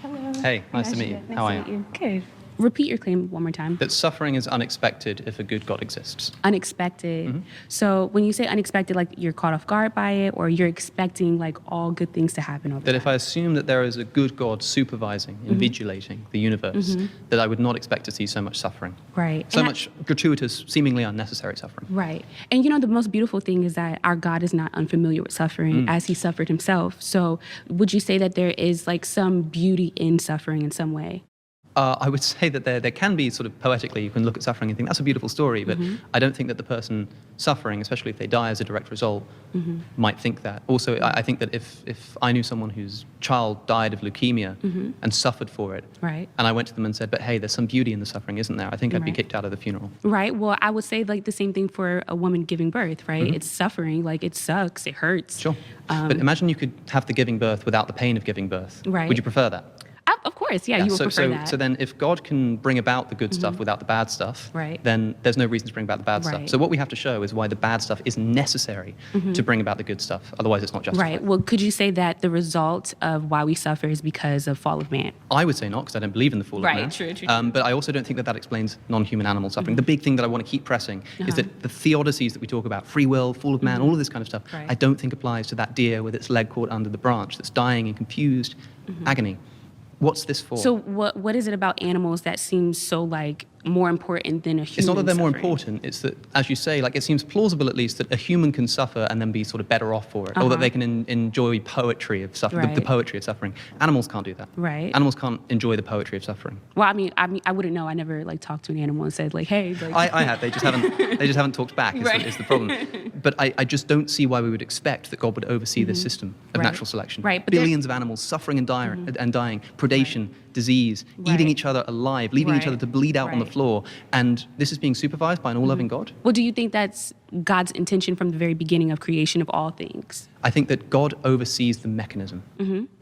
Hello. Hey, nice to meet you. Nice How to are meet you? Good. Repeat your claim one more time. That suffering is unexpected if a good God exists. Unexpected. So when you say unexpected, like you're caught off guard by it, or you're expecting like all good things to happen over That time? if I assume that there is a good God supervising, invigilating the universe, that I would not expect to see so much suffering. Right. So And much gratuitous, seemingly unnecessary suffering. Right. And you know, the most beautiful thing is that our God is not unfamiliar with suffering as he suffered himself. So would you say that there is like some beauty in suffering in some way? I would say that there can be sort of poetically, you can look at suffering and think that's a beautiful story, but I don't think that the person suffering, especially if they die as a direct result, might think that. Also, I think that if I knew someone whose child died of leukemia and suffered for it, Right. and I went to them and said, but hey, there's some beauty in the suffering, isn't there? I think I'd be Right. kicked out of the funeral. Right. Well, I would say like the same thing for a woman giving birth, right? It's suffering, like it sucks, it hurts. Sure. But imagine you could have the giving birth without the pain of giving birth. Right. Would you prefer that? Of course, yeah, you would prefer that. So then if God can bring about the good stuff without the bad stuff, Right. then there's no reason to bring about the bad stuff. Right. So what we have to show is why the bad stuff is necessary to bring about the good stuff. Otherwise, it's not justified. Right. Well, could you say that the result of why we suffer is because of fall of man? I would say not, because I don't believe in the fall Right, of man. true. But I also don't think that that explains non-human animal suffering. The big thing that I want to keep pressing is that the theodicies that we talk about, free will, fall of man, all of this kind of stuff, Right. I don't think applies to that deer with its leg caught under the branch that's dying in confused agony. What's this for? So what is it about animals that seems so like more important than a human? It's not that they're more suffering? important. It's that, as you say, like it seems plausible at least that a human can suffer and then be sort of better off for it, or that they can enjoy poetry of suffering, the Right. poetry of suffering. Animals can't do that. Right. Animals can't enjoy the poetry of suffering. Well, I mean, I wouldn't know. I never like talked to an animal and said like, hey, like, I have. They just haven't talked back. Is the problem. But I just don't see why we would expect that God would oversee this system of Right. natural selection. Right, but Billions of animals suffering and dying, predation, disease, Right. eating each other alive, leaving each Right. other to bleed out on the Right. floor, and this is being supervised by an all-loving God. Well, do you think that's God's intention from the very beginning of creation of all things? I think that God oversees the mechanism.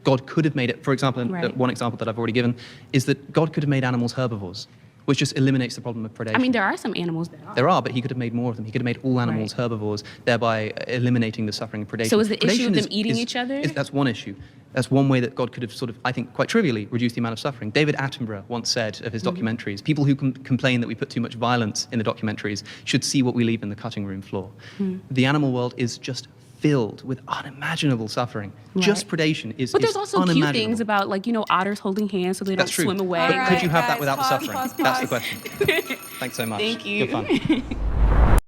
God could have made it, for example, Right. one example that I've already given is that God could have made animals herbivores, which just eliminates the problem of predation. I mean, there are some animals that are. There are, but he could have made more of them. He could have made all animals herbivores, thereby eliminating the suffering of predation. So is the issue of Predation them eating each other? That's one issue. That's one way that God could have sort of, I think, quite trivially reduced the amount of suffering. David Attenborough once said of his documentaries, people who complain that we put too much violence in the documentaries should see what we leave in the cutting room floor. The animal world is just filled with unimaginable suffering. Just predation is But there's also cute unimaginable. things about like, you know, otters holding hands so they That's don't true. swim away. But could you have that guys, without the pause, suffering? pause, That's the pause. question. Thanks so much. Thank you. Good fun.